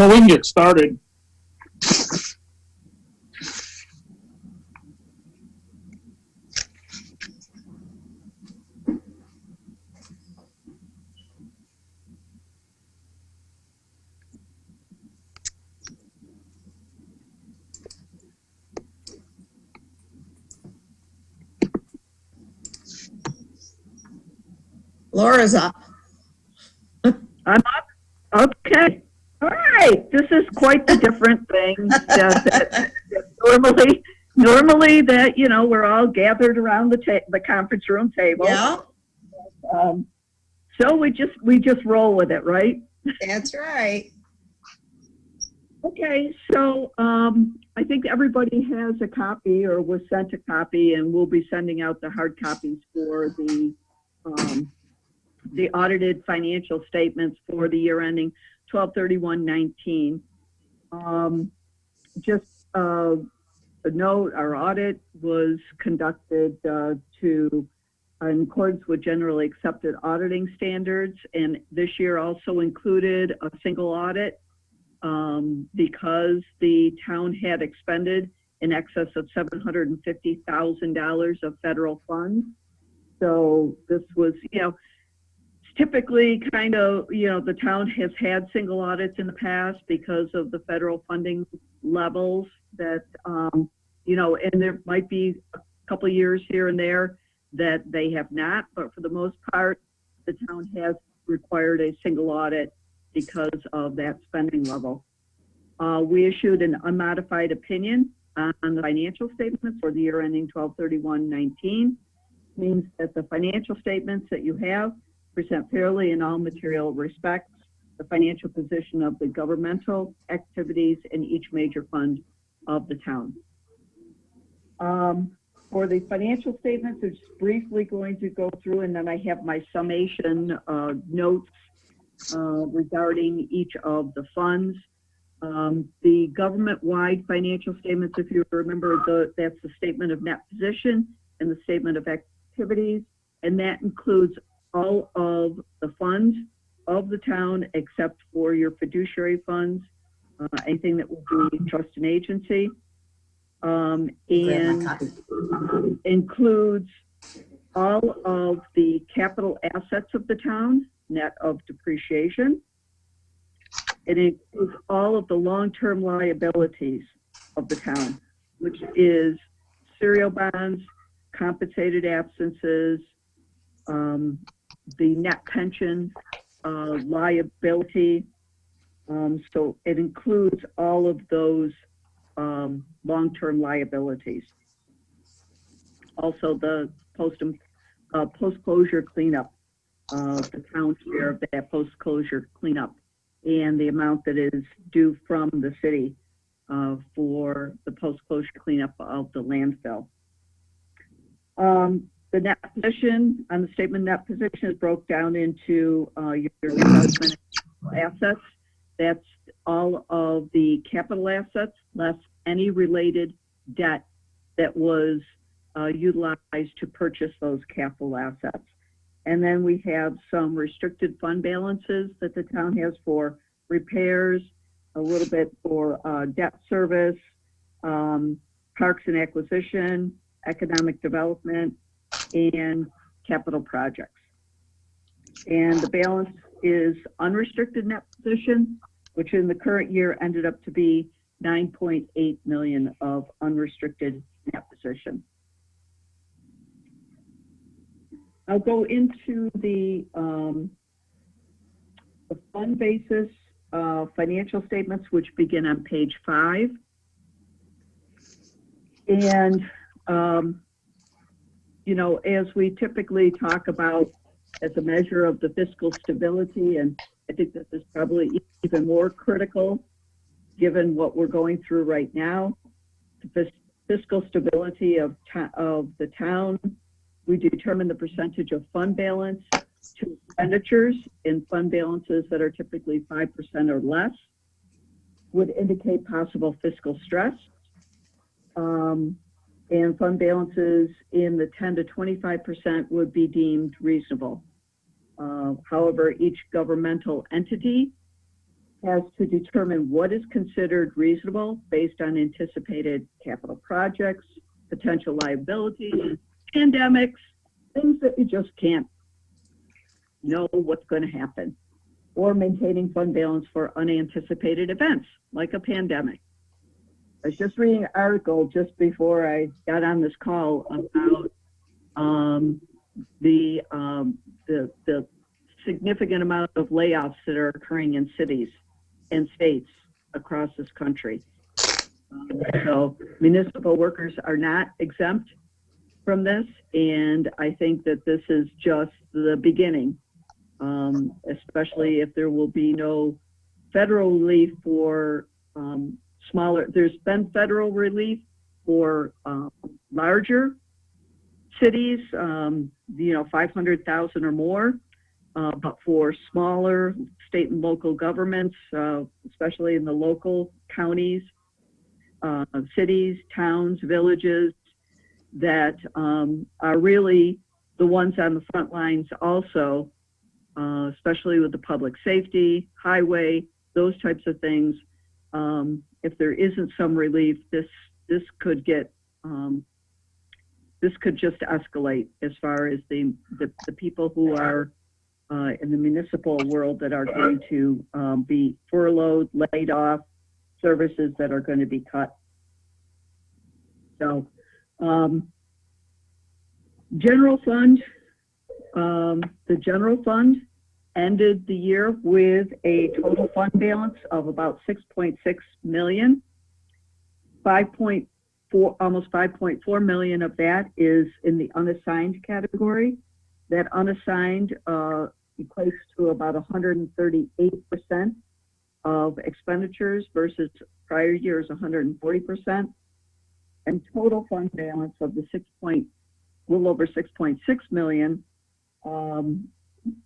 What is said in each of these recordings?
Well, we can get started. Laura's up. I'm up. Okay. All right. This is quite the different thing that normally that, you know, we're all gathered around the conference room table. Yeah, So we just roll with it, right? that's right. Okay. So I think everybody has a copy or was sent a copy, and we'll be sending out the hard copies for the audited financial statements for the year ending 12/31/19. Just a note, our audit was conducted in accordance with generally accepted auditing standards, and this year also included a single audit because the town had expended in excess of $750,000 of federal funds. So this was, you know, typically kind of, you know, the town has had single audits in the past because of the federal funding levels that, you know, and there might be a couple of years here and there that they have not, but for the most part, the town has required a single audit because of that spending level. We issued an unmodified opinion on the financial statements for the year ending 12/31/19. Means that the financial statements that you have present fairly in all material respects the financial position of the governmental activities in each major fund of the town. For the financial statements, I'm just briefly going to go through, and then I have my summation notes regarding each of the funds. The government-wide financial statements, if you remember, that's the statement of net position and the statement of activities, and that includes all of the funds of the town except for your fiduciary funds, anything that would be trust and agency, and includes all of the capital assets of the town, net of depreciation. It includes all of the long-term liabilities of the town, which is serial bonds, compensated absences, the net pension liability. So it includes all of those long-term liabilities. Also the post-closure cleanup, the town's share of that post-closure cleanup, and the amount that is due from the city for the post-closure cleanup of the landfill. The net position on the statement net position is broke down into your investment assets. That's all of the capital assets less any related debt that was utilized to purchase those capital assets. And then we have some restricted fund balances that the town has for repairs, a little bit for debt service, parks and acquisition, economic development, and capital projects. And the balance is unrestricted net position, which in the current year ended up to be 9.8 million of unrestricted net position. I'll go into the fund basis financial statements, which begin on page 5. And you know, as we typically talk about as a measure of the fiscal stability, and I think this is probably even more critical given what we're going through right now, the fiscal stability of the town, we determine the percentage of fund balance to expenditures, and fund balances that are typically 5% or less would indicate possible fiscal stress. And fund balances in the 10 to 25% would be deemed reasonable. However, each governmental entity has to determine what is considered reasonable based on anticipated capital projects, potential liabilities, pandemics, things that you just can't know what's going to happen, or maintaining fund balance for unanticipated events like a pandemic. I was just reading an article just before I got on this call about the significant amount of layoffs that are occurring in cities and states across this country. So municipal workers are not exempt from this, and I think that this is just the beginning, especially if there will be no federal relief for smaller. There's been federal relief for larger cities, 500,000 or more, but for smaller state and local governments, especially in the local counties, cities, towns, villages, that are really the ones on the front lines also, especially with the public safety, highway, those types of things. If there isn't some relief, this could get this could just escalate as far as the people who are in the municipal world that are going to be furloughed, laid off, services that are going to be cut. So, general fund, the general fund ended the year with a total fund balance of about 6.6 million. Almost 5.4 million of that is in the unassigned category. That unassigned equates to about 138% of expenditures versus prior year's 140%. And total fund balance of the little over 6.6 million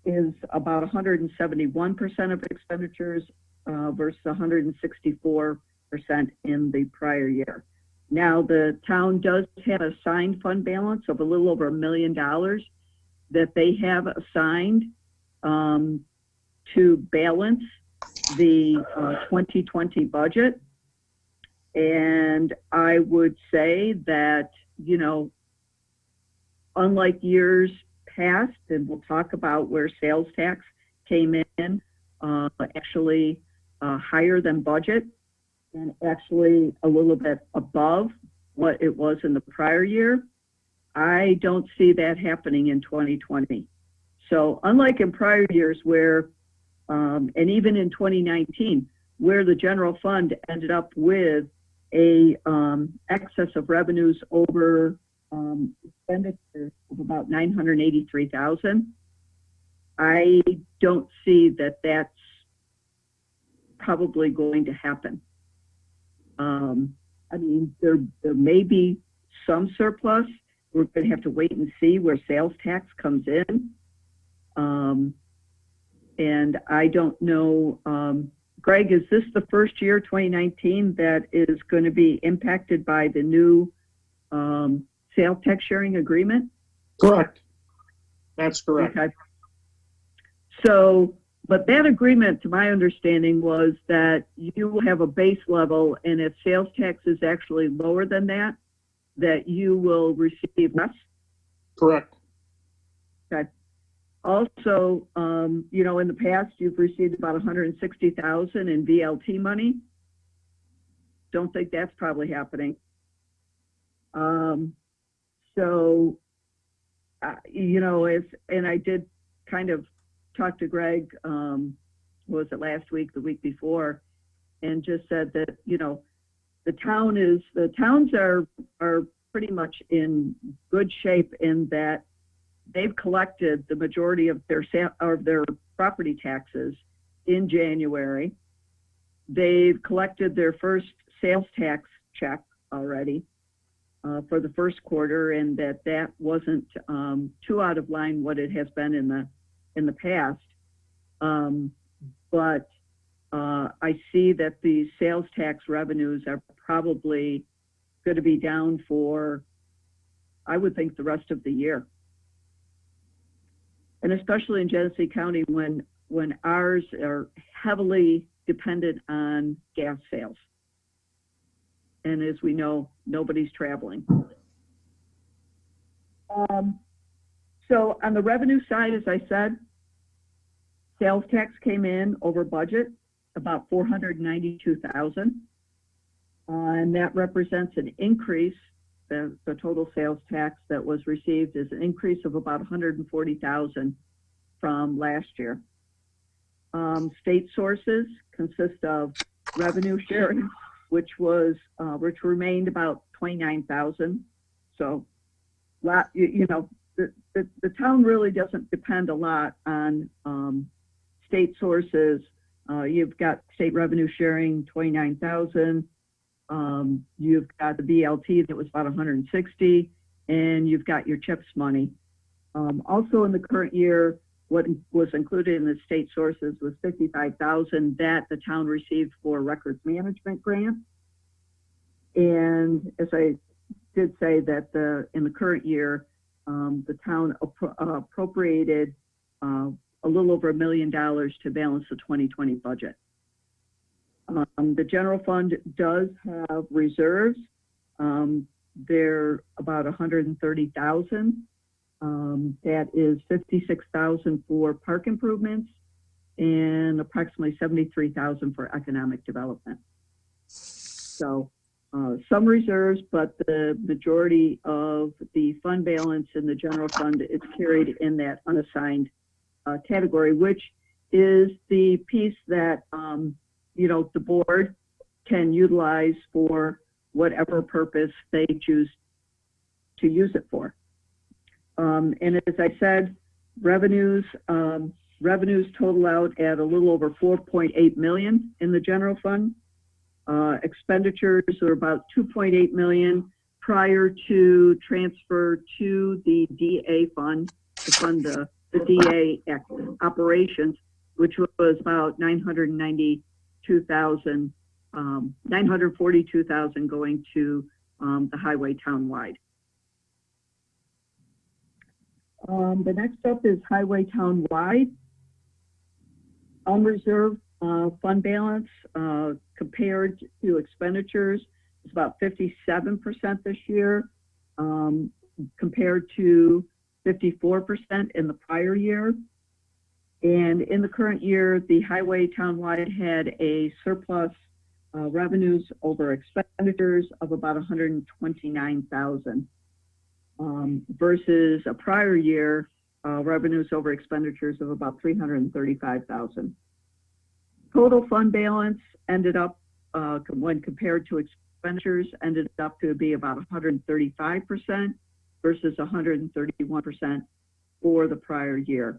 is about 171% of expenditures versus 164% in the prior year. Now, the town does have a assigned fund balance of a little over $1 million that they have assigned to balance the 2020 budget. And I would say that, unlike years past, and we'll talk about where sales tax came in actually higher than budget, and actually a little bit above what it was in the prior year, I don't see that happening in 2020. So unlike in prior years where, and even in 2019, where the general fund ended up with a excess of revenues over expenditures of about 983,000, I don't see that that's probably going to happen. I mean, there may be some surplus. We're going to have to wait and see where sales tax comes in. And I don't know, Greg, is this the first year, 2019, that is going to be impacted by the new sales tax sharing agreement? Correct. That's correct. Okay. So, but that agreement, to my understanding, was that you will have a base level, and if sales tax is actually lower than that, that you will receive less. Correct. Okay. Also, in the past, you've received about 160,000 in VLT money. Don't think that's probably happening. And I did kind of talk to Greg, was it last week, the week before, and just said that, the towns are pretty much in good shape in that they've collected the majority of their property taxes in January. They've collected their first sales tax check already for the first quarter, and that wasn't too out of line what it has been in the past. But I see that the sales tax revenues are probably going to be down for, I would think, the rest of the year. And especially in Genesee County, when ours are heavily dependent on gas sales. And as we know, nobody's traveling. So on the revenue side, as I said, sales tax came in over budget, about $492,000. And that represents an increase. The total sales tax that was received is an increase of about $140,000 from last year. State sources consist of revenue sharing, which remained about $29,000. So, the town really doesn't depend a lot on state sources. You've got state revenue sharing, $29,000. You've got the BLT that was about $160,000, and you've got your CHIPS money. Also in the current year, what was included in the state sources was $55,000 that the town received for records management grant. And as I did say that in the current year, the town appropriated a little over $1 million to balance the 2020 budget. The general fund does have reserves. They're about $130,000. That is $56,000 for park improvements and approximately $73,000 for economic development. So some reserves, but the majority of the fund balance in the general fund is carried in that unassigned category, which is the piece that the board can utilize for whatever purpose they choose to use it for. And as I said, revenues total out at a little over $4.8 million in the general fund. Expenditures are about $2.8 million prior to transfer to the DA fund to fund the DA operations, which was about $942,000 going to the highway townwide. The next up is highway townwide. Unreserved fund balance compared to expenditures is about 57% this year, compared to 54% in the prior year. And in the current year, the highway townwide had a surplus revenues over expenditures of about $129,000 versus a prior year revenues over expenditures of about $335,000. Total fund balance ended up, when compared to expenditures, ended up to be about 135% versus 131% for the prior year.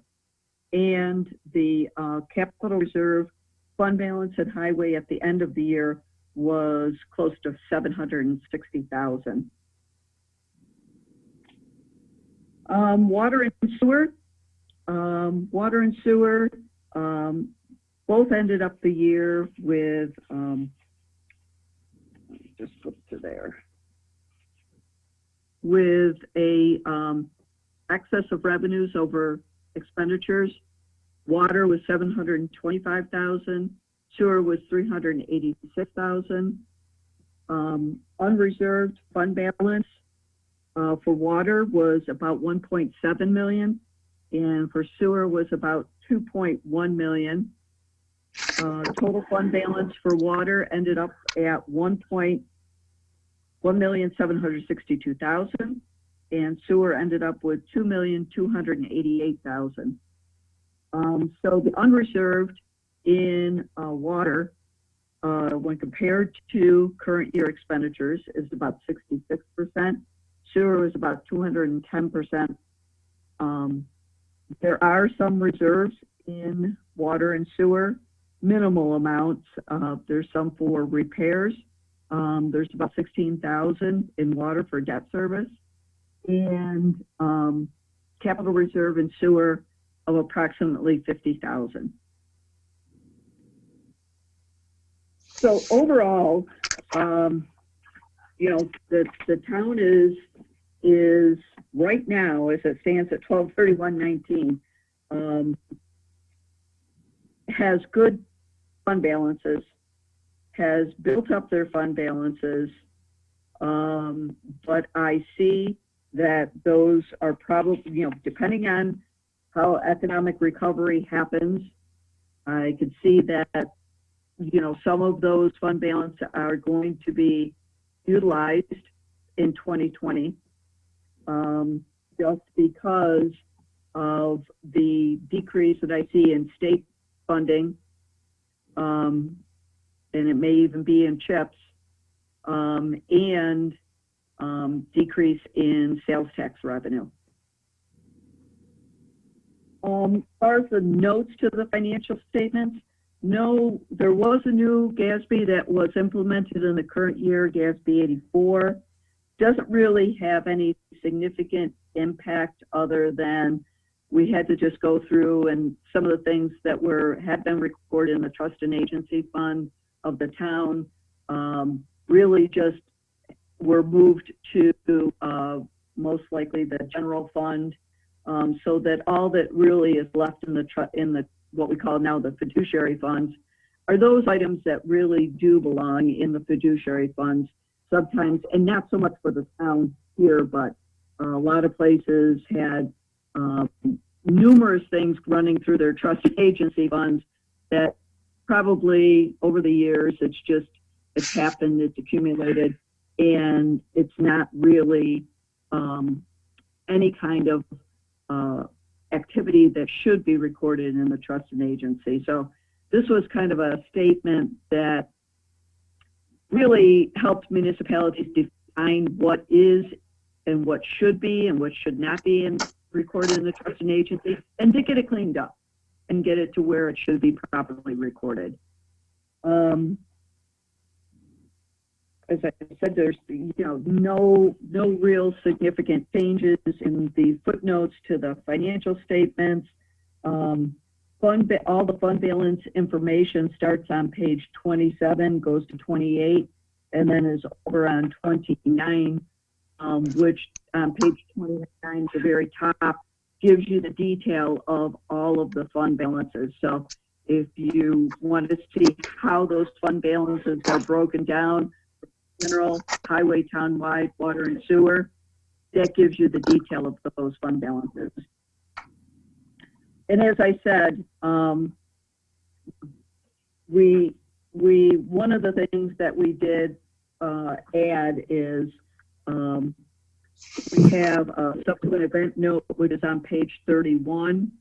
And the capital reserve fund balance at highway at the end of the year was close to $760,000. Water and sewer both ended up the year with just flip to there with a excess of revenues over expenditures. Water was $725,000. Sewer was $386,000. Unreserved fund balance for water was about $1.7 million, and for sewer was about $2.1 million. Total fund balance for water ended up at $1,762,000, and sewer ended up with $2,288,000. So the unreserved in water, when compared to current year expenditures, is about 66%. Sewer is about 210%. There are some reserves in water and sewer, minimal amounts. There's some for repairs. There's about $16,000 in water for debt service, and capital reserve in sewer of approximately $50,000. So overall, the town is right now, as it stands at 12/31/19, has good fund balances, has built up their fund balances, but I see that those are probably, depending on how economic recovery happens, I could see that, some of those fund balances are going to be utilized in 2020, just because of the decrease that I see in state funding, and it may even be in CHIPS, and decrease in sales tax revenue. As far as the notes to the financial statements, no, there was a new GASB that was implemented in the current year, GASB 84. Doesn't really have any significant impact other than we had to just go through and some of the things that had been recorded in the trust and agency fund of the town really just were moved to most likely the general fund, so that all that really is left in the what we call now the fiduciary funds are those items that really do belong in the fiduciary funds sometimes, and not so much for the town here, but a lot of places had numerous things running through their trust and agency funds that probably over the years it's happened, it's accumulated, and it's not really any kind of activity that should be recorded in the trust and agency. So this was kind of a statement that really helped municipalities define what is and what should be and what should not be recorded in the trust and agency, and to get it cleaned up and get it to where it should be properly recorded. As I said, there's no real significant changes in the footnotes to the financial statements. All the fund balance information starts on page 27, goes to 28, and then is over on 29, which on page 29 at the very top gives you the detail of all of the fund balances. So if you want to see how those fund balances are broken down, general, highway, townwide, water and sewer, that gives you the detail of those fund balances. And as I said, one of the things that we did add is we have a subsequent event note, which is on page 31.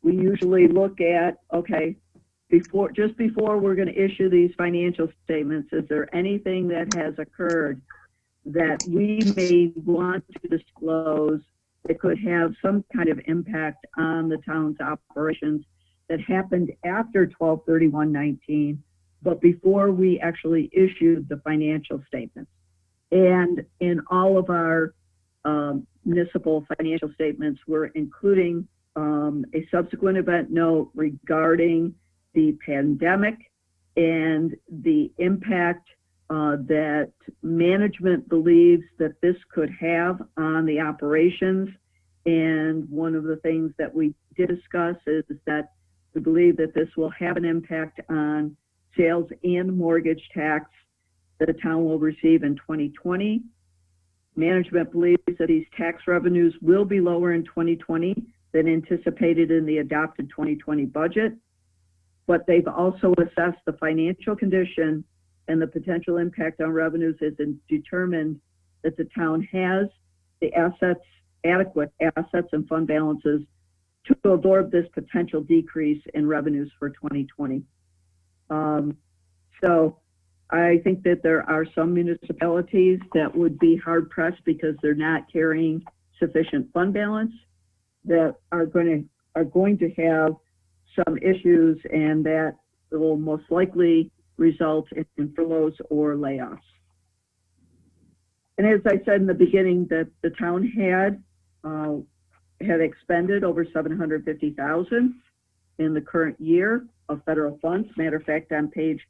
We usually look at, okay, just before we're going to issue these financial statements, is there anything that has occurred that we may want to disclose that could have some kind of impact on the town's operations that happened after 12/31/19, but before we actually issued the financial statements? And in all of our municipal financial statements, we're including a subsequent event note regarding the pandemic and the impact that management believes that this could have on the operations. And one of the things that we did discuss is that we believe that this will have an impact on sales and mortgage tax that the town will receive in 2020. Management believes that these tax revenues will be lower in 2020 than anticipated in the adopted 2020 budget. But they've also assessed the financial condition and the potential impact on revenues is determined that the town has the adequate assets and fund balances to absorb this potential decrease in revenues for 2020. So I think that there are some municipalities that would be hard pressed because they're not carrying sufficient fund balance that are going to have some issues, and that will most likely result in furloughs or layoffs. And as I said in the beginning, that the town had expended over $750,000 in the current year of federal funds. Matter of fact, on page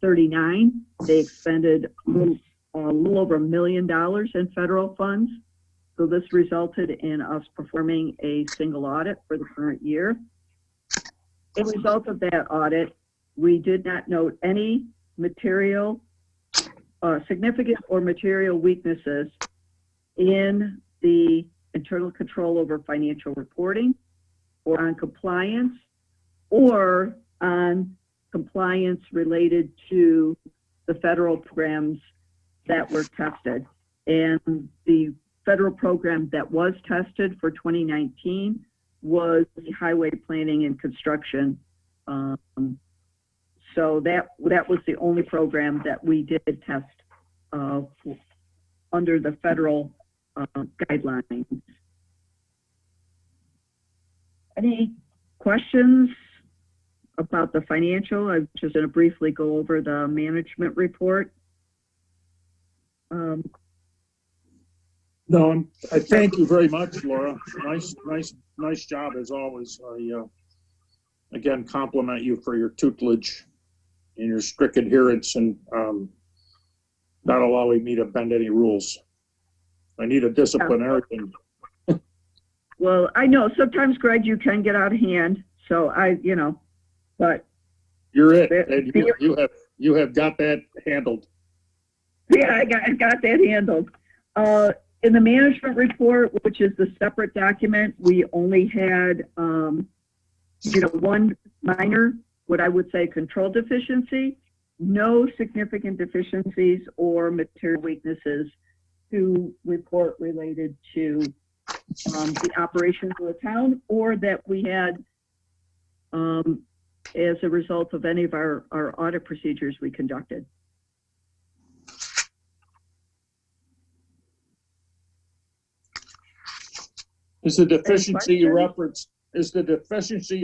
39, they expended a little over $1 million in federal funds. So this resulted in us performing a single audit for the current year. A result of that audit We did not note any significant or material weaknesses in the internal control over financial reporting, or on compliance, or on compliance related to the federal programs that were tested. And the federal program that was tested for 2019 was the highway planning and construction. So that was the only program that we did test under the federal guidelines. Any questions about the financial? I'm just going to briefly go over the management report. No, I thank you very much, Laura. Nice job as always. I again compliment you for your tutelage and your strict adherence and not allowing me to bend any rules. I need a disciplinarian. Well, I know sometimes, Greg, you can get out of hand. So but You're it. And you have got that handled. Yeah, I got that handled. In the management report, which is the separate document, we only had, one minor, what I would say, control deficiency, no significant deficiencies or material weaknesses to report related to the operations of the town, or that we had as a result of any of our audit procedures we conducted. Is the deficiency you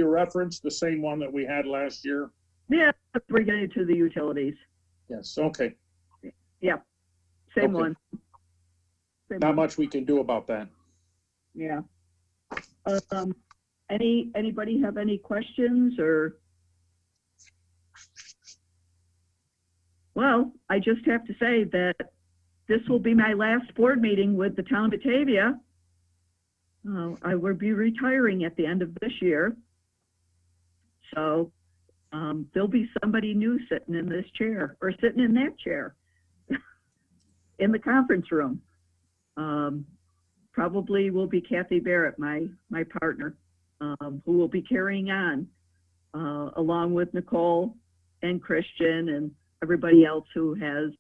referenced the same one that we had last year? Yeah, we're getting to the utilities. Yes, okay. Yeah, same Okay. one. Same Not one. much we can do about that. Yeah. Anybody have any questions or? Well, I just have to say that this will be my last board meeting with the town of Batavia. I will be retiring at the end of this year. So there'll be somebody new sitting in this chair or sitting in that chair in the conference room. Probably will be Kathy Barrett, my partner, who will be carrying on along with Nicole and Christian and everybody else who is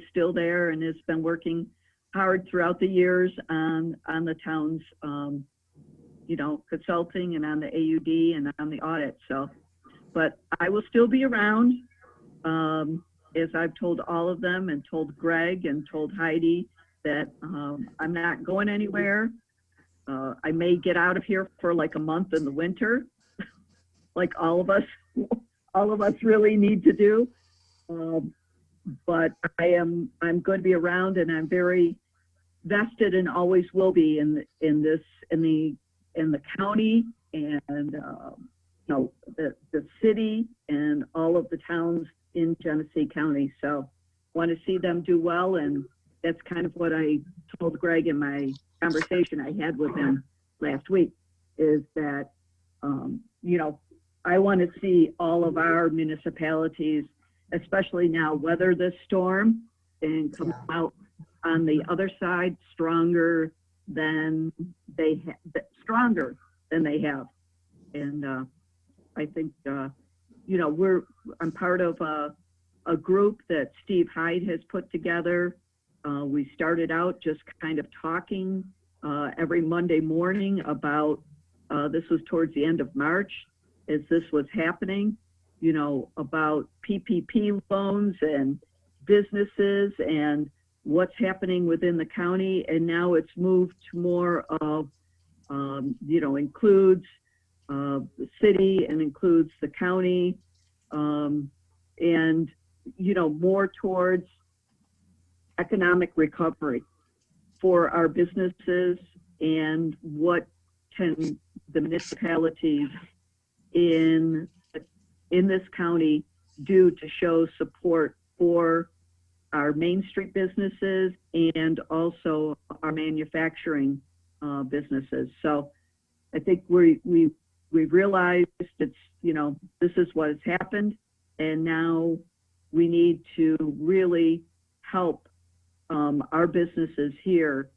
still there and has been working hard throughout the years on the town's consulting and on the AUD and on the audit. So, but I will still be around, as I've told all of them and told Greg and told Heidi that I'm not going anywhere. I may get out of here for like a month in the winter, like all of us really need to do. But I'm going to be around, and I'm very vested and always will be in the county and the city and all of the towns in Genesee County. So want to see them do well, and that's kind of what I told Greg in my conversation I had with him last week, is that I want to see all of our municipalities, especially now, weather this storm and come out on the other side stronger than they have. And I think I'm part of a group that Steve Hyde has put together. We started out just kind of talking every Monday morning about this was towards the end of March as this was happening, about PPP loans and businesses and what's happening within the county. And now it's moved to more of, includes the city and includes the county, and, more towards economic recovery for our businesses and what can the municipalities in this county do to show support for our Main Street businesses and also our manufacturing businesses. So I think we we've realized it's, this is what has happened. And now we need to really help our businesses here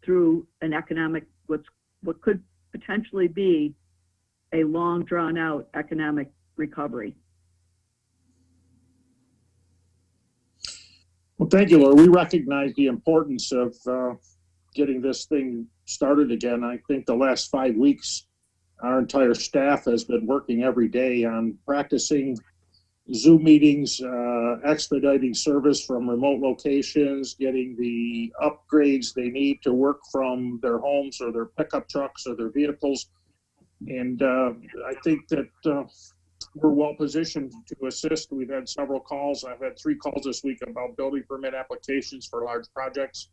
through an economic, what could potentially be a long drawn out economic recovery. Well, thank you, Laura. We recognize the importance of getting this thing started again. I think the last 5 weeks, our entire staff has been working every day on practicing Zoom meetings, expediting service from remote locations, getting the upgrades they need to work from their homes or their pickup trucks or their vehicles. And I think that we're well positioned to assist. We've had several calls. I've had 3 calls this week about building permit applications for large projects.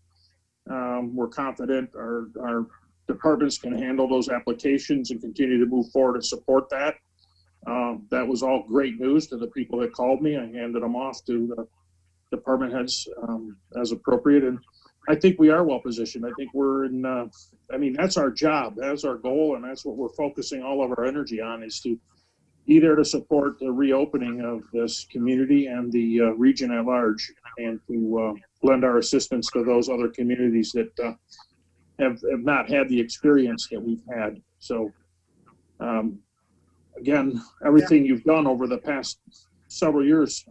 We're confident our departments can handle those applications and continue to move forward and support that. That was all great news to the people that called me. I handed them off to the department heads as appropriate. And I think we are well positioned. I think we're in, that's our job. That's our goal. And that's what we're focusing all of our energy on, is to be there to support the reopening of this community and the region at large, and to lend our assistance to those other communities that have not had the experience that we've had. So, again, everything you've done over the past several years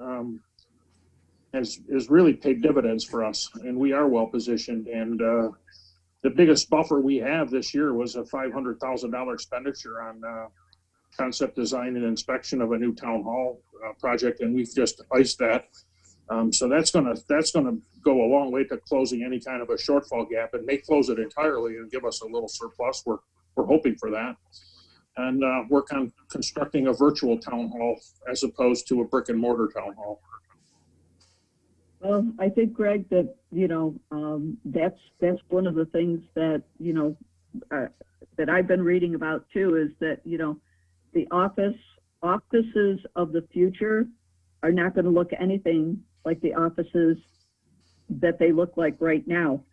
has really paid dividends for us, and we are well positioned. And the biggest buffer we have this year was a $500,000 expenditure on concept design and inspection of a new town hall project, and we've just iced that. So that's gonna go a long way to closing any kind of a shortfall gap, and may close it entirely and give us a little surplus. We're hoping for that, and work on constructing a virtual town hall as opposed to a brick and mortar town hall. Well, I think, Greg, that that's one of the things that that I've been reading about too, is that the offices of the future are not going to look anything like the offices that they look like right now.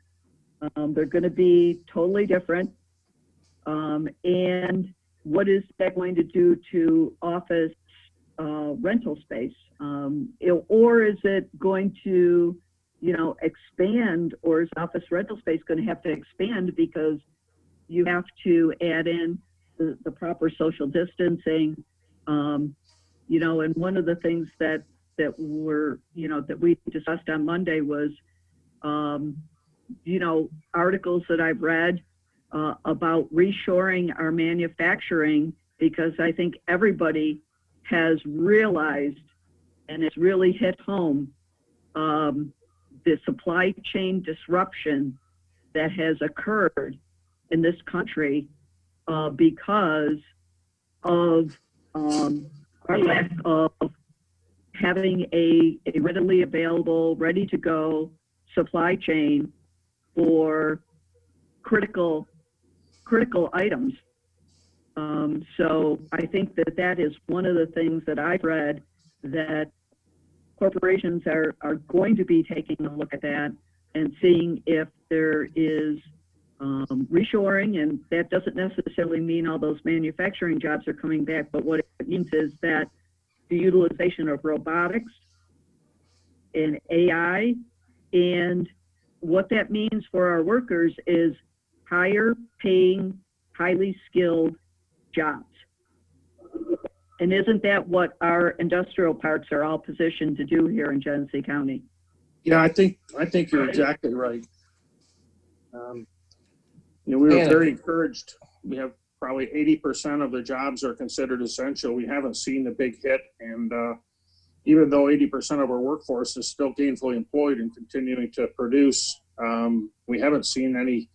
They're going to be totally different. And what is that going to do to office rental space? Or is it going to, expand, or is office rental space going to have to expand because you have to add in the proper social distancing? And one of the things that we discussed on Monday was, articles that I've read about reshoring our manufacturing, because I think everybody has realized, and it's really hit home, the supply chain disruption that has occurred in this country because of our lack of having a readily available, ready to go supply chain for critical items. So I think that is one of the things that I've read, that corporations are going to be taking a look at that and seeing if there is reshoring. And that doesn't necessarily mean all those manufacturing jobs are coming back, but what it means is that the utilization of robotics and AI, and what that means for our workers is higher paying, highly skilled jobs. And isn't that what our industrial parks are all positioned to do here in Genesee County? Yeah, I think you're exactly right. We were very encouraged. We have probably 80% of the jobs are considered essential. We haven't seen the big hit, and even though 80% of our workforce is still gainfully employed and continuing to produce, we haven't seen any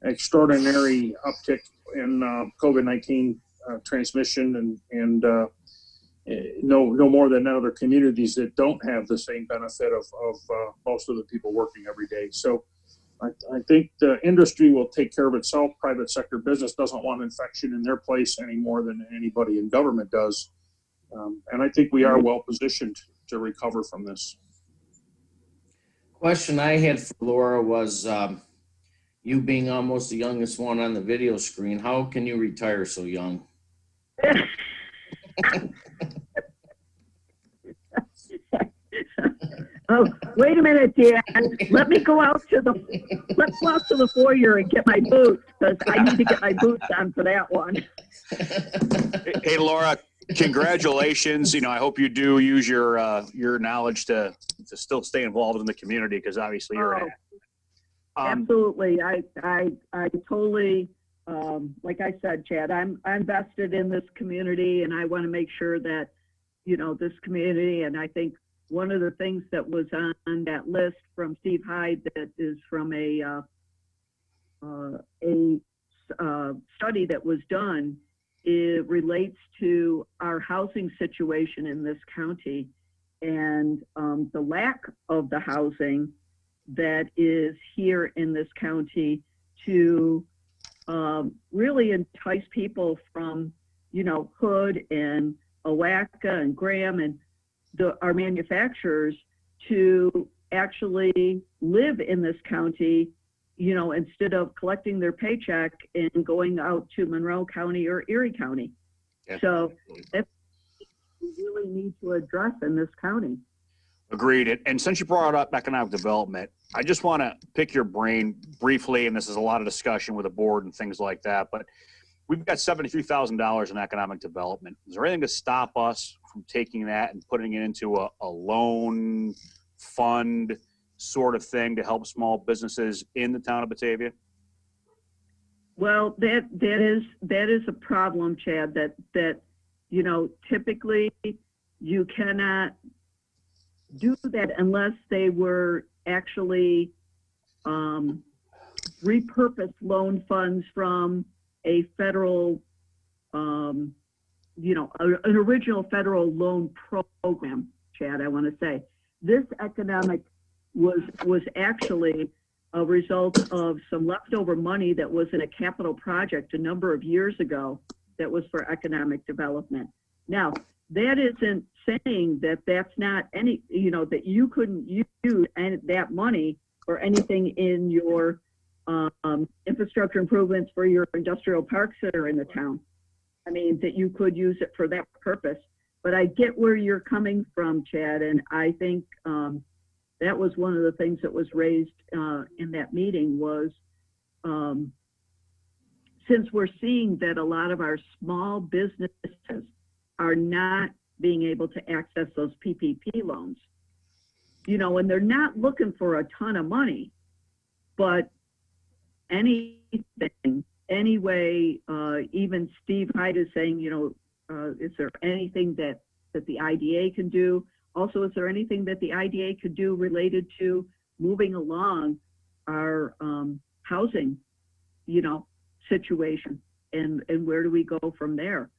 extraordinary uptick in COVID-19 transmission, and no more than other communities that don't have the same benefit of most of the people working every day. So I think the industry will take care of itself. Private sector business doesn't want infection in their place any more than anybody in government does. And I think we are well positioned to recover from this. Question I had for Laura was, You being almost the youngest one on the video screen, how can you retire so young? Oh, wait a minute, Dan. Let me go out to the foyer and get my boots, because I need to get my boots on for that one. Hey, Laura, congratulations. You know, I hope you do use your knowledge to still stay involved in the community, because obviously you're an Absolutely. I totally, like I said, Chad, I'm vested in this community, and I want to make sure that, you know, this community, and I think one of the things that was on that list from Steve Hyde that is from a study that was done, it relates to our housing situation in this county, and the lack of the housing that is here in this county to really entice people from, you know, Hood and Owaka and Graham and our manufacturers to actually live in this county, you know, instead of collecting their paycheck and going out to Monroe County or Erie County. Yeah. So that's what we really need to address in this county. Agreed. And since you brought up economic development, I just want to pick your brain briefly, and this is a lot of discussion with the board and things like that, but we've got $73,000 in economic development. Is there anything to stop us from taking that and putting it into a loan fund sort of thing to help small businesses in the town of Batavia? Well, that is a problem, Chad, that you know, typically you cannot do that unless they were actually repurposed loan funds from a federal, you know, an original federal loan program, Chad, I want to say. This economic was actually a result of some leftover money that was in a capital project a number of years ago that was for economic development. Now, that isn't saying that that's not any, you know, that you couldn't use that money or anything in your infrastructure improvements for your industrial parks that are in the town. I mean, that you could use it for that purpose. But I get where you're coming from, Chad, and I think that was one of the things that was raised in that meeting was since we're seeing that a lot of our small businesses are not being able to access those PPP loans, you know, and they're not looking for a ton of money, but anything, anyway, even Steve Hyde is saying, you know, is there anything that the IDA can do? Also, is there anything that the IDA could do related to moving along our housing, you know, situation, and where do we go from there?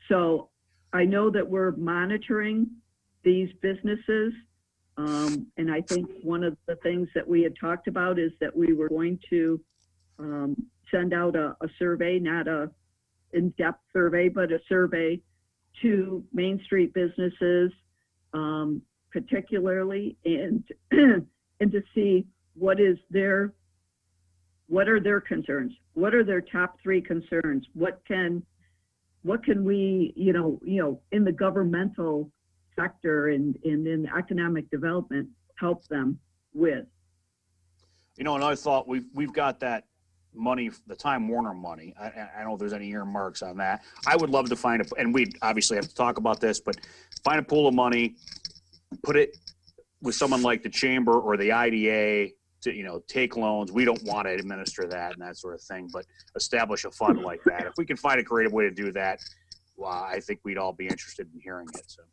So I know that we're monitoring these businesses, and I think one of the things that we had talked about is that we were going to send out a survey, not a in-depth survey, but a survey to Main Street businesses, particularly, and to see what are their concerns? What are their top three concerns? What can we, you know, in the governmental sector and in economic development help them with? You know, another thought, we've got that money, the Time Warner money. I don't know if there's any earmarks on that. I would love to find and we obviously have to talk about this, but find a pool of money, put it with someone like the chamber or the IDA to, you know, take loans. We don't want to administer that and that sort of thing, but establish a fund like that. If we can find a creative way to do that, well, I think we'd all be interested in hearing it. So.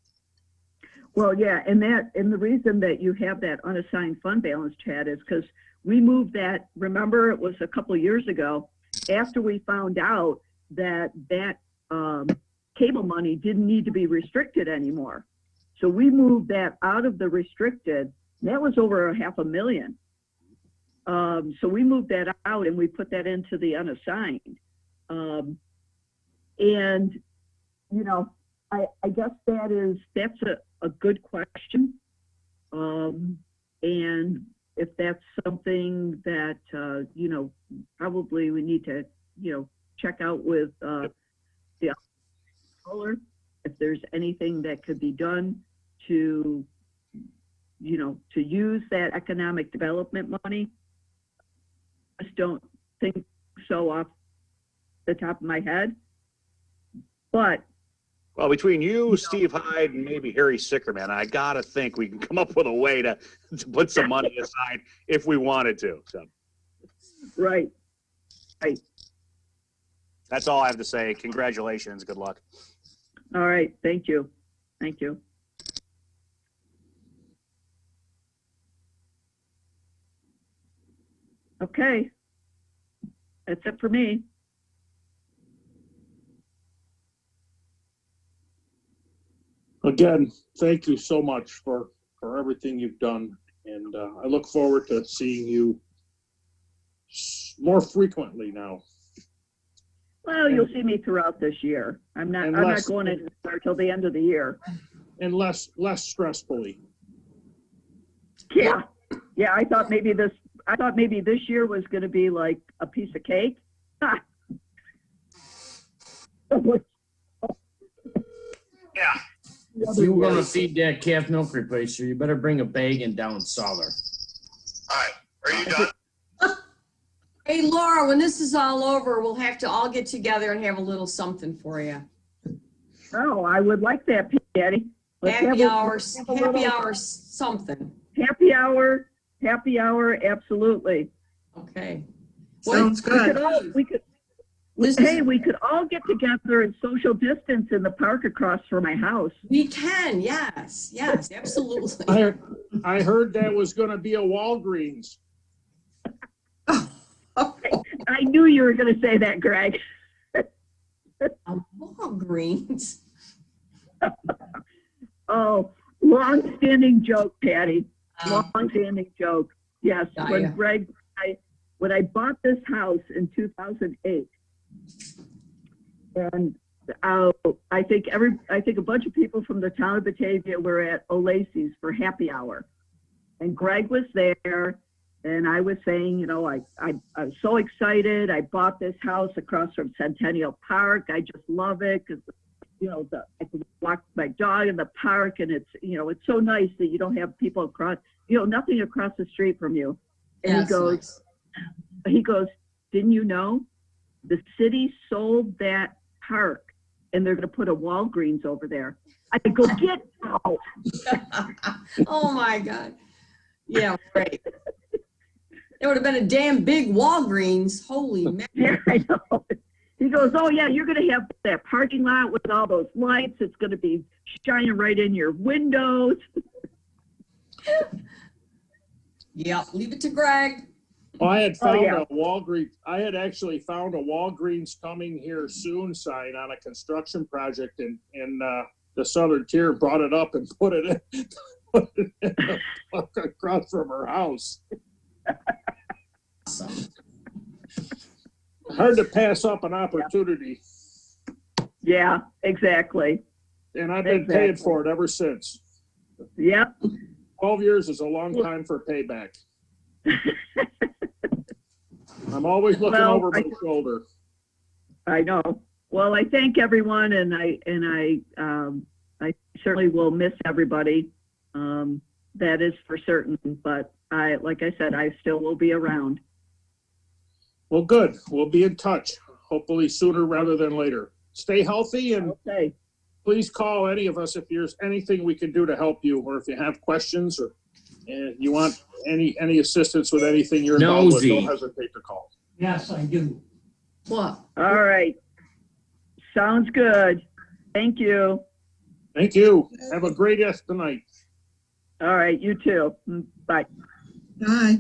Well, yeah, and the reason that you have that unassigned fund balance, Chad, is because we moved that. Remember, it was a couple of years ago after we found out that cable money didn't need to be restricted anymore. So we moved that out of the restricted. That was over $500,000. So we moved that out and we put that into the unassigned. And you know, I guess that's a good question. And if that's something that, probably we need to, check out with the controller, if there's anything that could be done to, to use that economic development money. I just don't think so off the top of my head. But Well, between you, Steve Hyde, and maybe Harry Sickerman, I gotta think we can come up with a way to put some money aside if we wanted to. So right. that's all I have to say. Congratulations. Good luck. All right. Thank you. Thank you. Okay. That's it for me. Again, thank you so much for everything you've done. And I look forward to seeing you more frequently now. Well, you'll see me throughout this year. I'm not going to start till the end of the year. And less stressfully. Yeah. Yeah, I thought maybe this year was going to be like a piece of cake. Yeah. If you want to feed that calf milk replacer, you better bring a bag and down Soller. All right, are you done? Hey, Laura, when this is all over, we'll have to all get together and have a little something for you. Oh, I would like that, Patty. Happy hour, something. Happy hour, absolutely. Okay. Sounds good. We could all get together and social distance in the park across from my house. We can, yes, absolutely. I heard that was going to be a Walgreens. I knew you were going to say that, Greg. Walgreens. Oh, long-standing joke, Patty. Long-standing joke. Yes, Yeah. when I bought this house in 2008, and I think a bunch of people from the town of Batavia were at O'Lacey's for happy hour, and Greg was there, and I was saying, I was so excited. I bought this house across from Centennial Park. I just love it because I can walk my dog in the park, and it's so nice that you don't have people across, nothing across the street from you. And Yes, he goes, didn't you know the city sold that park and they're going to put a Walgreens over there? I go, get out. Oh my God. Yeah, right. It would have been a damn big Walgreens. Holy man. Yeah, I know. He goes, oh yeah, you're going to have that parking lot with all those lights. It's going to be shining right in your windows. Yeah, leave it to Greg. Well, I had found yeah. a Walgreens. I had actually found a Walgreens coming here soon sign on a construction project, and the Southern Tier brought it up and put it in across from her house. Awesome. Hard to pass up an opportunity, Yeah, exactly. and I've been paying for it ever since. Yep. 12 years is a long time for payback. I'm always looking over my shoulder. I know. Well, I thank everyone, and I certainly will miss everybody. That is for certain. But like I said, I still will be around. Well, good. We'll be in touch, hopefully sooner rather than later. Stay healthy, and Okay. please call any of us if there's anything we can do to help you, or if you have questions, or you want any assistance with anything you're involved with, don't hesitate to call. Yes, I do. What? All right. Sounds good. Thank you. Thank you. Have a great rest tonight. All right. You too. Bye. Bye.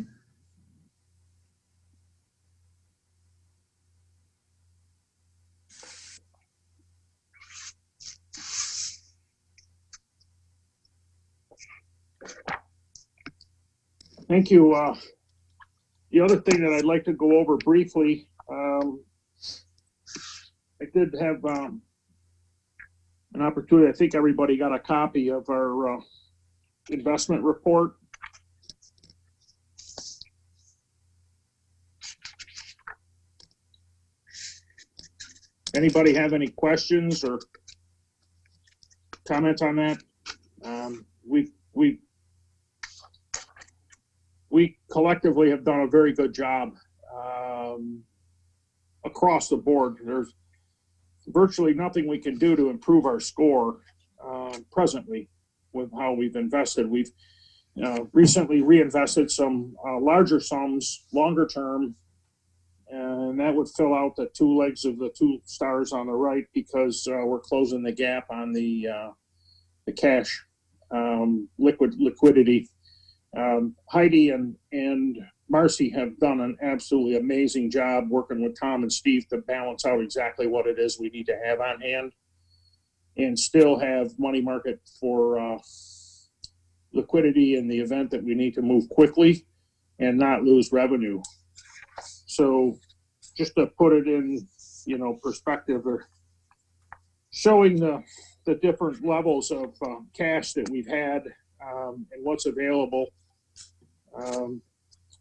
Thank you. The other thing that I'd like to go over briefly, I did have an opportunity. I think everybody got a copy of our investment report. Anybody have any questions or comments on that? We collectively have done a very good job across the board. There's virtually nothing we can do to improve our score presently with how we've invested. We've recently reinvested some larger sums, longer term, and that would fill out the two legs of the two stars on the right because we're closing the gap on the cash liquidity. Heidi and Marcy have done an absolutely amazing job working with Tom and Steve to balance out exactly what it is we need to have on hand and still have money market for liquidity in the event that we need to move quickly and not lose revenue. So just to put it in, perspective, or showing the different levels of cash that we've had and what's available. And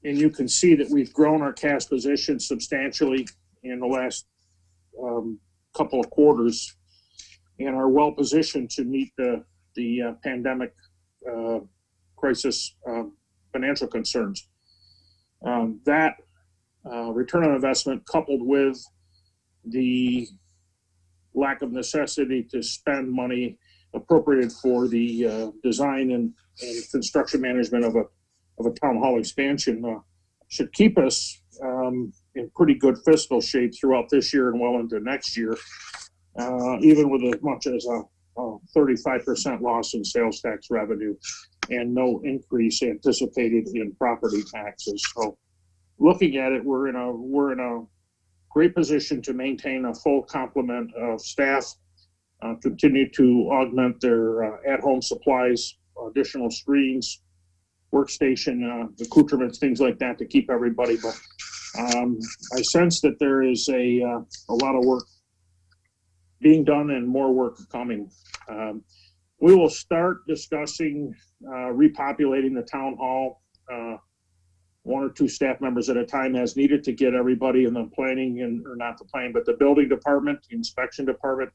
you can see that we've grown our cash position substantially in the last couple of quarters and are well positioned to meet the pandemic crisis financial concerns. That return on investment coupled with the lack of necessity to spend money appropriated for the design and construction management of a town hall expansion should keep us in pretty good fiscal shape throughout this year and well into next year, even with as much as a 35% loss in sales tax revenue and no increase anticipated in property taxes. So looking at it, we're in a great position to maintain a full complement of staff, continue to augment their at-home supplies, additional screens, workstation, accoutrements, things like that to keep everybody. But I sense that there is a lot of work being done and more work coming. We will start discussing repopulating the town hall, one or two staff members at a time as needed to get everybody in the planning or not the planning, but the building department, the inspection department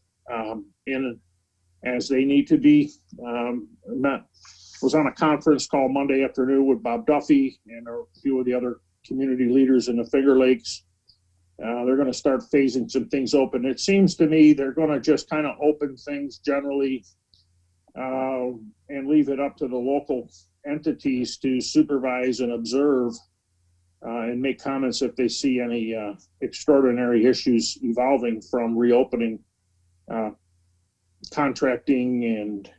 in as they need to be. Was on a conference call Monday afternoon with Bob Duffy and a few of the other community leaders in the Finger Lakes. They're going to start phasing some things open. It seems to me they're going to just kind of open things generally and leave it up to the local entities to supervise and observe and make comments if they see any extraordinary issues evolving from reopening contracting and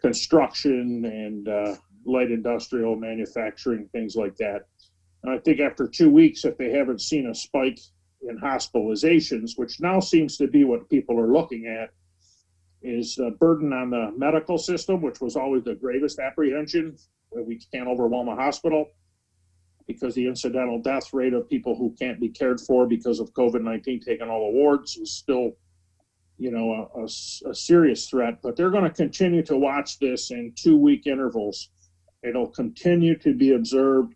construction and light industrial manufacturing, things like that. And I think after 2 weeks, if they haven't seen a spike in hospitalizations, which now seems to be what people are looking at, is a burden on the medical system, which was always the gravest apprehension, that we can't overwhelm a hospital because the incidental death rate of people who can't be cared for because of COVID-19 taking all the wards is still, a serious threat. But they're going to continue to watch this in 2-week intervals. It'll continue to be observed.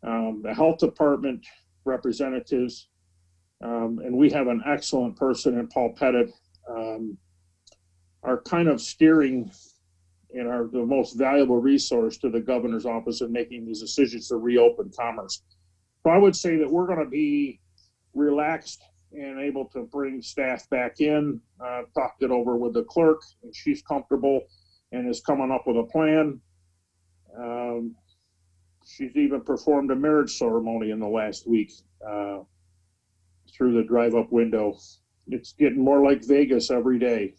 The health department representatives, and we have an excellent person in Paul Pettit, are kind of steering and are the most valuable resource to the governor's office in making these decisions to reopen commerce. So I would say that we're going to be relaxed and able to bring staff back in. Talked it over with the clerk, and she's comfortable and is coming up with a plan. She's even performed a marriage ceremony in the last week through the drive-up window. It's getting more like Vegas every day.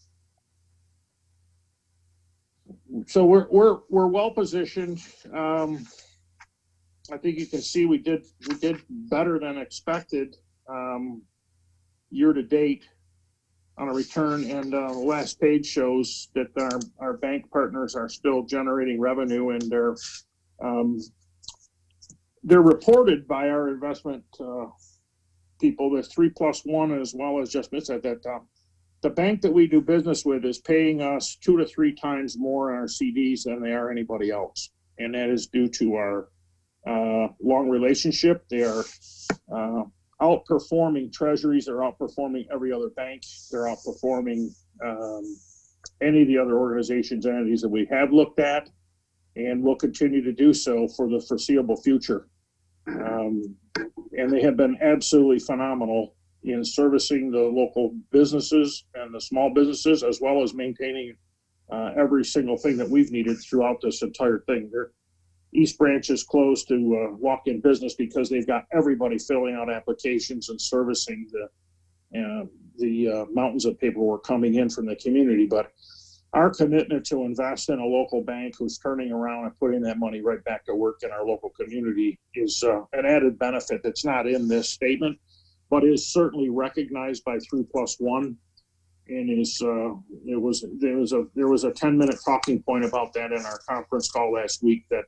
So we're well positioned. I think you can see we did better than expected year to date on a return, and the last page shows that our bank partners are still generating revenue, and they're reported by our investment people. There's 3+1 as well as just missed at that time. The bank that we do business with is paying us 2 to 3 times more on our CDs than they are anybody else. And that is due to our long relationship. They are outperforming treasuries. They're outperforming every other bank. They're outperforming any of the other organizations, entities that we have looked at, and will continue to do so for the foreseeable future. And they have been absolutely phenomenal in servicing the local businesses and the small businesses, as well as maintaining every single thing that we've needed throughout this entire thing. Their East Branch is closed to walk-in business because they've got everybody filling out applications and servicing the mountains of paperwork coming in from the community. But our commitment to invest in a local bank who's turning around and putting that money right back to work in our local community is an added benefit that's not in this statement, but is certainly recognized by 3+1. And there was a 10-minute talking point about that in our conference call last week, that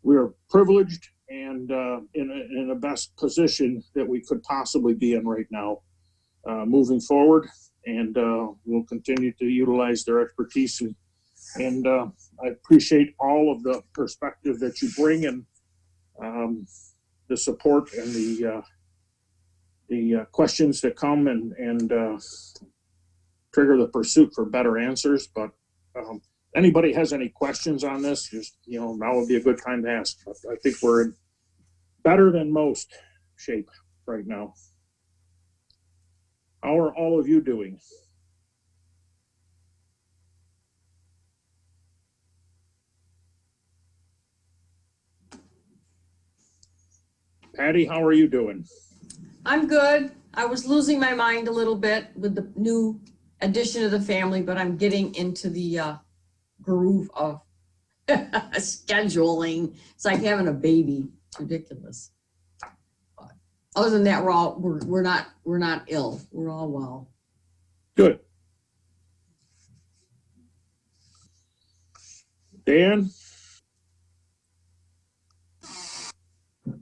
we are privileged and in the best position that we could possibly be in right now, moving forward. And we'll continue to utilize their expertise. And I appreciate all of the perspective that you bring, and the support and the questions that come and trigger the pursuit for better answers. But anybody has any questions on this, just, now would be a good time to ask. But I think we're in better than most shape right now. How are all of you doing? Patty, how are you doing? I'm good. I was losing my mind a little bit with the new addition of the family, but I'm getting into the groove of scheduling. It's like having a baby. It's ridiculous. But other than that, we're not ill. We're all well. Good. Dan?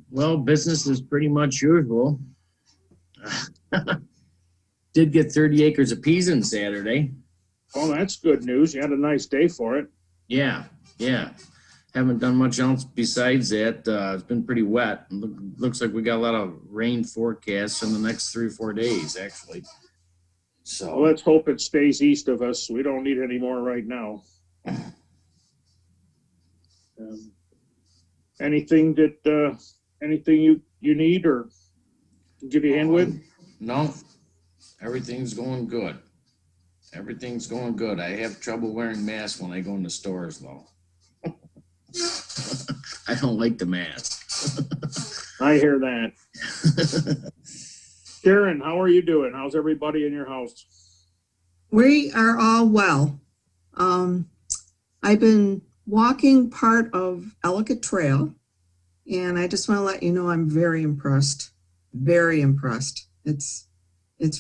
Well, business is pretty much usual. Did get 30 acres of peas in Saturday. Oh, that's good news. You had a nice day for it. Yeah. Haven't done much else besides that. It's been pretty wet. Looks like we got a lot of rain forecasts in the next 3 or 4 days, actually. So Well, let's hope it stays east of us. We don't need any more right now. Anything you need or give you a hand with? No, everything's going good. Everything's going good. I have trouble wearing masks when I go in the stores, though. I don't like the mask. I hear that. Karen, how are you doing? How's everybody in your house? We are all well. I've been walking part of Ellicott Trail, and I just want to let you know I'm very impressed. Very impressed. It's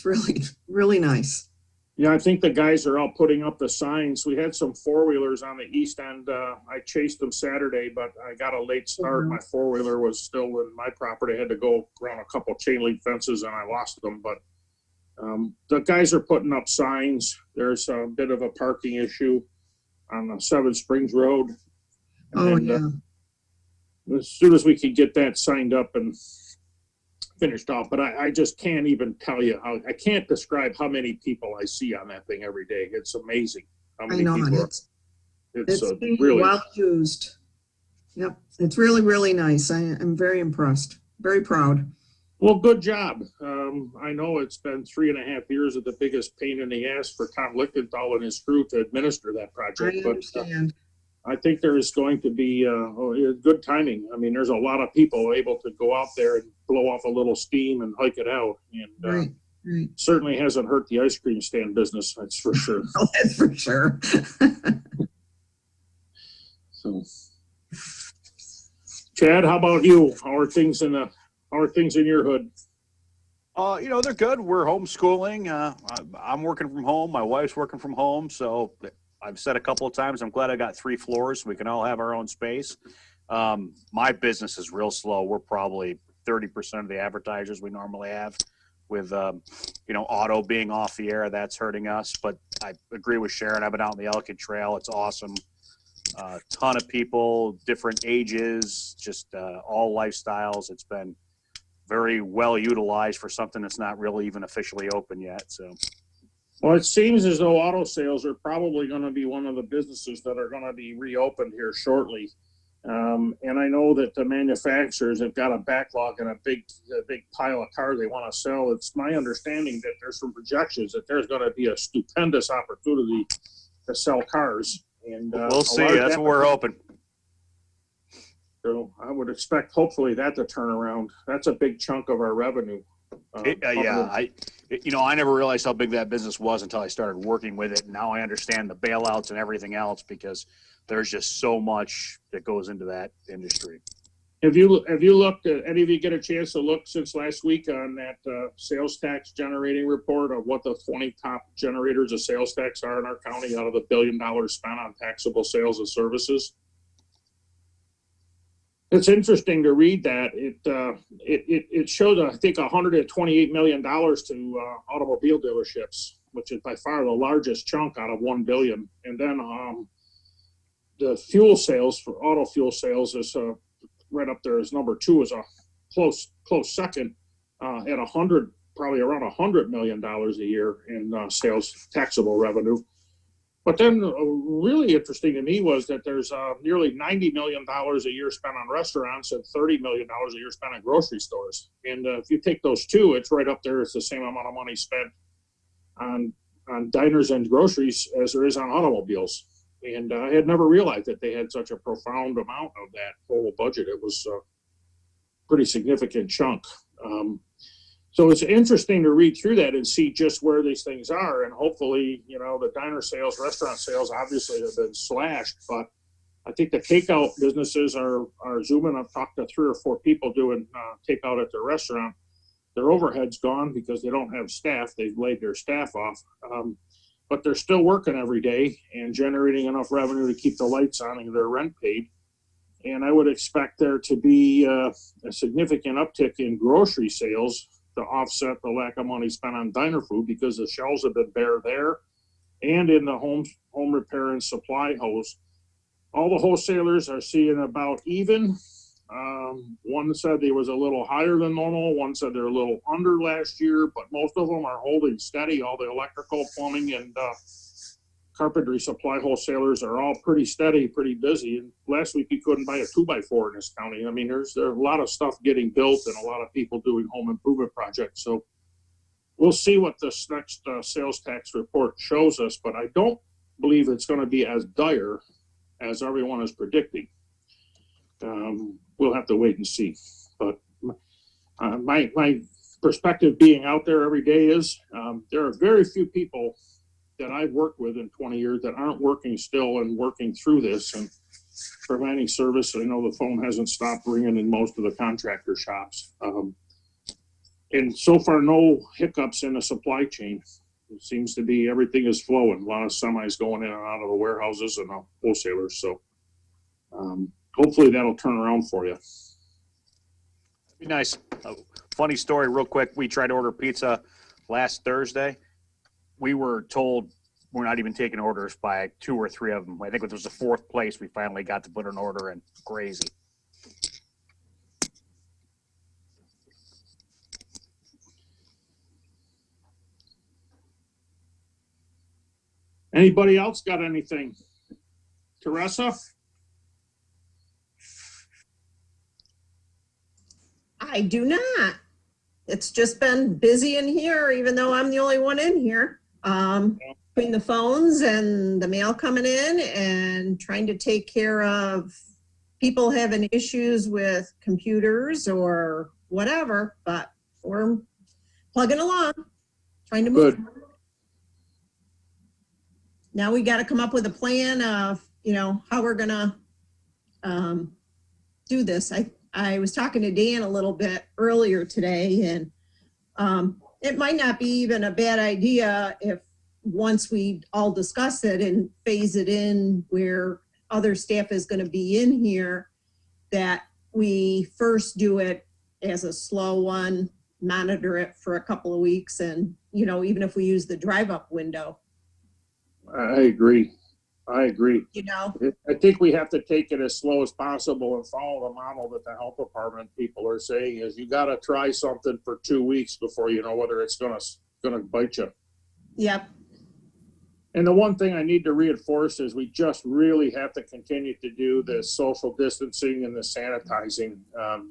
really, really nice. Yeah, I think the guys are out putting up the signs. We had some 4-wheelers on the east end. I chased them Saturday, but I got a late start. My 4-wheeler was still in my property. I had to go around a couple chain link fences and I lost them. But the guys are putting up signs. There's a bit of a parking issue on the Seven Springs Road. As soon as we can get that signed up and finished off, but I just can't even tell you how, I can't describe how many people I see on that thing every day. It's amazing how many people are. It's being really well used. Yep, it's really, really nice. I'm very impressed. Very proud. well. Good job. I know it's been 3.5 years of the biggest pain in the ass for Tom Lichtenthal and his crew to administer that project. I understand. But I think there is going to be good timing. I mean, there's a lot of people able to go out there and blow off a little steam and hike it out. And Right. certainly hasn't hurt the ice cream stand business, that's for sure. Oh, that's for sure. So, Chad, how about you? How are things in your hood? They're good. We're homeschooling. I'm working from home. My wife's working from home. So I've said a couple of times, I'm glad I got 3 floors so we can all have our own space. My business is real slow. We're probably 30% of the advertisers we normally have, with, auto being off the air. That's hurting us. But I agree with Sharon. I've been out on the Ellicott Trail. It's awesome. Ton of people, different ages, just all lifestyles. It's been very well utilized for something that's not really even officially open yet. So Well, it seems as though auto sales are probably going to be one of the businesses that are going to be reopened here shortly. And I know that the manufacturers have got a backlog and a big pile of cars they want to sell. It's my understanding that there's some projections that there's going to be a stupendous opportunity to sell cars. And we'll see. That's what we're hoping. So I would expect hopefully that to turn around. That's a big chunk of our revenue. I never realized how big that business was until I started working with it. Now I understand the bailouts and everything else because there's just so much that goes into that industry. Have you looked at, any of you get a chance to look since last week on that sales tax generating report of what the 20 top generators of sales tax are in our county out of the $1 billion spent on taxable sales and services? It's interesting to read that. It showed, I think, $128 million to automobile dealerships, which is by far the largest chunk out of $1 billion. And then the fuel sales for auto fuel sales is right up there as number 2, is a close second at probably around $100 million a year in sales taxable revenue. But then really interesting to me was that there's nearly $90 million a year spent on restaurants and $30 million a year spent on grocery stores. And if you take those two, it's right up there. It's the same amount of money spent on diners and groceries as there is on automobiles. And I had never realized that they had such a profound amount of that total budget. It was a pretty significant chunk. So it's interesting to read through that and see just where these things are. And hopefully, the diner sales, restaurant sales obviously have been slashed, but I think the takeout businesses are zooming. I've talked to 3 or 4 people doing takeout at their restaurant. Their overhead's gone because they don't have staff. They've laid their staff off. But they're still working every day and generating enough revenue to keep the lights on and their rent paid. And I would expect there to be a significant uptick in grocery sales to offset the lack of money spent on diner food, because the shelves have been bare there and in the home repair and supply hose. All the wholesalers are seeing about even. One said they was a little higher than normal. One said they're a little under last year, but most of them are holding steady. All the electrical, plumbing, and carpentry supply wholesalers are all pretty steady, pretty busy. And last week you couldn't buy a 2x4 in this county. I mean, there's a lot of stuff getting built and a lot of people doing home improvement projects. So we'll see what this next sales tax report shows us, but I don't believe it's going to be as dire as everyone is predicting. We'll have to wait and see. But my perspective being out there every day is there are very few people that I've worked with in 20 years that aren't working still and working through this and providing service. I know the phone hasn't stopped ringing in most of the contractor shops. And so far, no hiccups in the supply chain. It seems to be everything is flowing. A lot of semis going in and out of the warehouses and the wholesalers. So hopefully that'll turn around for you. Be nice. Funny story real quick. We tried to order pizza last Thursday. We were told we're not even taking orders by 2 or 3 of them. I think it was the 4th place we finally got to put an order in. Crazy. Anybody else got anything? Teresa? I do not. It's just been busy in here, even though I'm the only one in here. Between the phones and the mail coming in and trying to take care of people having issues with computers or whatever, but we're plugging along, trying to move. Good. Now we got to come up with a plan of, how we're going to do this. I was talking to Dan a little bit earlier today, and it might not be even a bad idea if once we all discuss it and phase it in where other staff is going to be in here, that we first do it as a slow one, monitor it for a couple of weeks, and, even if we use the drive-up window. I agree. I agree. you know? I think we have to take it as slow as possible and follow the model that the health department people are saying is you got to try something for 2 weeks before you know whether it's gonna bite you. Yep. And the one thing I need to reinforce is we just really have to continue to do the social distancing and the sanitizing.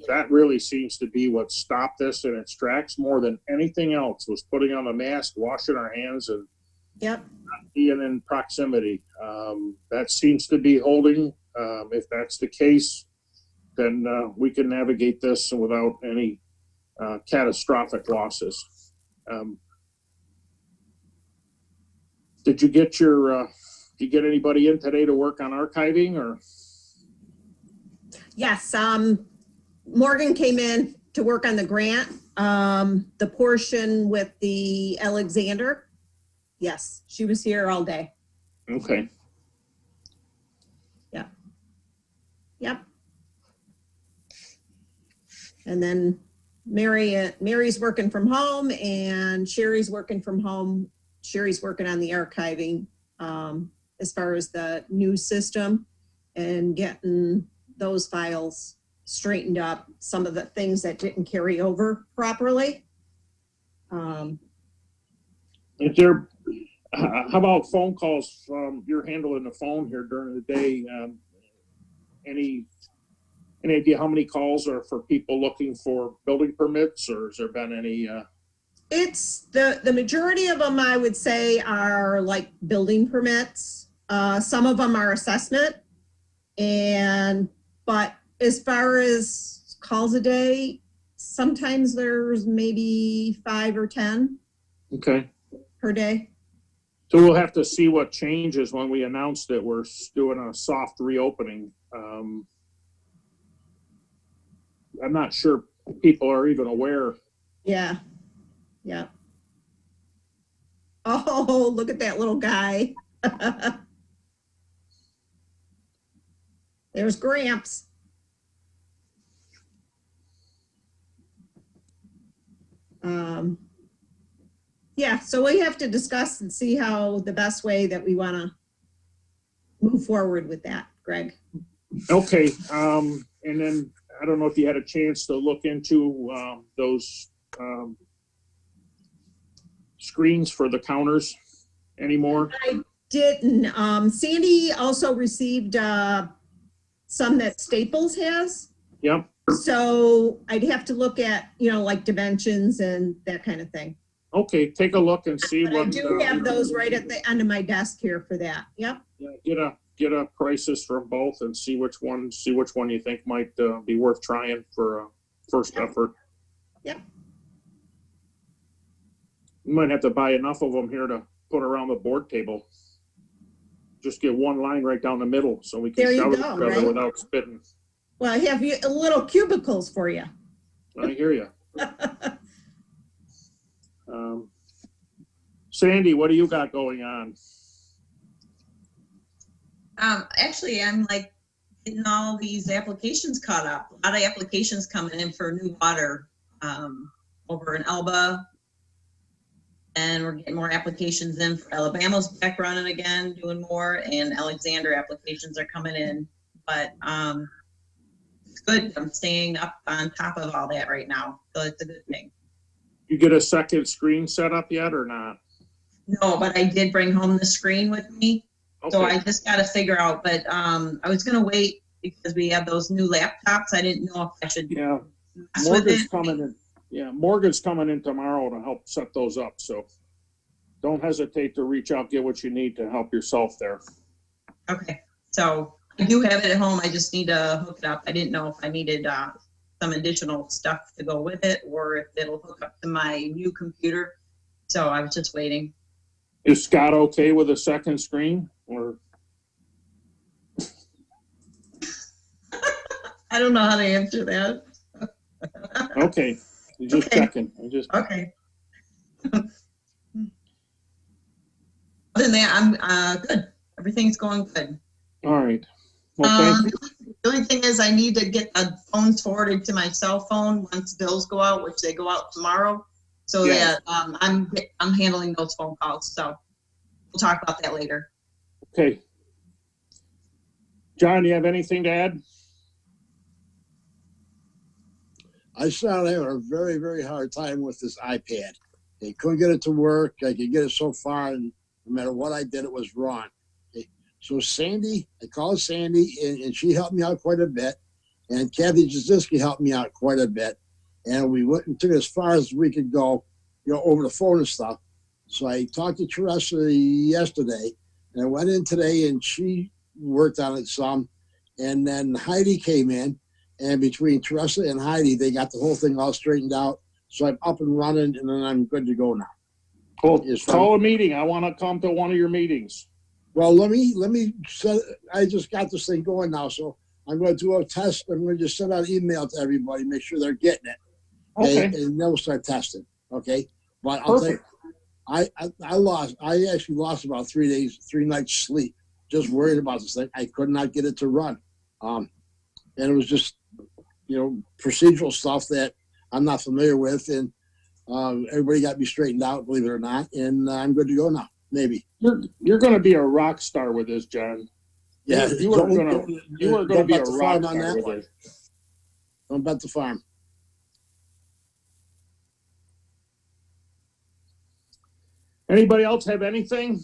That really seems to be what stopped this in its tracks more than anything else, was putting on a mask, washing our hands, and Yep. not being in proximity. That seems to be holding. If that's the case, then we can navigate this without any catastrophic losses. Did you get anybody in today to work on archiving or? Yes, Morgan came in to work on the grant, the portion with the Alexander. Yes, she was here all day. Okay. Yep. And then Mary's working from home and Sherry's working from home. Sherry's working on the archiving, as far as the new system and getting those files straightened up, some of the things that didn't carry over properly. Is there, how about phone calls from, you're handling the phone here during the day? Any idea how many calls are for people looking for building permits, or has there been any? It's the majority of them, I would say, are like building permits. Some of them are assessment. But as far as calls a day, sometimes there's maybe 5 or 10 Okay. per day. So we'll have to see what changes when we announce that we're doing a soft reopening. I'm not sure people are even aware. Yeah. Yeah. Oh, look at that little guy. There's Gramps. Yeah, so we have to discuss and see how the best way that we want to move forward with that, Greg. Okay, and then I don't know if you had a chance to look into those screens for the counters anymore. I didn't. Sandy also received some that Staples has. Yep. So I'd have to look at, like dimensions and that kind of thing. Okay, take a look and see But I what. do have those right at the end of my desk here for that. Yep. Yeah, get a prices from both and see which one you think might be worth trying for a first effort. Yep. You might have to buy enough of them here to put around the board table. Just get one line right down the middle so we can There you shout at go, each other right? without spitting. Well, I have little cubicles for you. I hear you. Sandy, what do you got going on? Actually, I'm like getting all these applications caught up. A lot of applications coming in for new water over in Elba. And we're getting more applications in for Alabama's back running again, doing more, and Alexander applications are coming in. But it's good. I'm staying up on top of all that right now. So it's a good thing. You get a second screen set up yet or not? No, but I did bring home the screen with me. Okay. So I just got to figure out, but I was going to wait because we have those new laptops. I didn't know if I should Yeah. mess with Morgan's it. coming in. Yeah, Morgan's coming in tomorrow to help set those up. So don't hesitate to reach out, get what you need to help yourself there. Okay, so I do have it at home. I just need to hook it up. I didn't know if I needed some additional stuff to go with it or if it'll hook up to my new computer. So I was just waiting. Is Scott okay with a second screen or? I don't know how to answer that. Okay, you're just Okay. checking. Okay. Other than that, I'm good. Everything's going good. All right. Well, thank you. The only thing is I need to get the phones forwarded to my cell phone once bills go out, which they go out tomorrow. So Yeah. that I'm handling those phone calls. So we'll talk about that later. Okay. John, you have anything to add? I started having a very, very hard time with this iPad. I couldn't get it to work. I could get it so far, and no matter what I did, it was wrong. Okay. So Sandy, I called Sandy, and she helped me out quite a bit. And Kathy Jasinski helped me out quite a bit. And we went and took it as far as we could go, over the phone and stuff. So I talked to Teresa yesterday, and I went in today, and she worked on it some. And then Heidi came in. And between Teresa and Heidi, they got the whole thing all straightened out. So I'm up and running, and then I'm good to go now. Well, call a meeting. I want to come to one of your meetings. Well, let me set. I just got this thing going now, so I'm going to do a test. I'm going to just send out an email to everybody, make sure they're getting it. Okay. And then we'll start testing. Okay. But I'll tell you, I actually lost about 3 nights sleep, just worried about this thing. I could not get it to run. And it was just, procedural stuff that I'm not familiar with, and everybody got me straightened out, believe it or not, and I'm good to go now. Maybe you're going to be a rock star with this, John. Yeah, you are going to be a rock star with it. Don't bet the farm. Anybody else have anything?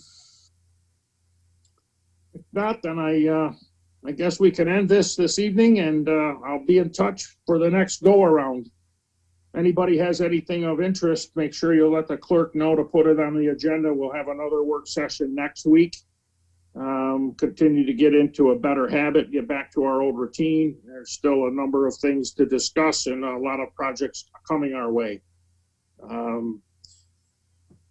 If not, then I guess we can end this evening, and I'll be in touch for the next go around. Anybody has anything of interest, make sure you let the clerk know to put it on the agenda. We'll have another work session next week. Continue to get into a better habit, get back to our old routine. There's still a number of things to discuss and a lot of projects coming our way.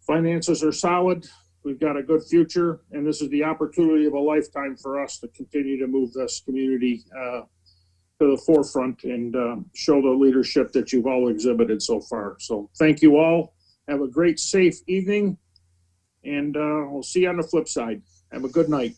Finances are solid. We've got a good future, and this is the opportunity of a lifetime for us to continue to move this community to the forefront and show the leadership that you've all exhibited so far. So thank you all. Have a great, safe evening, and we'll see you on the flip side. Have a good night.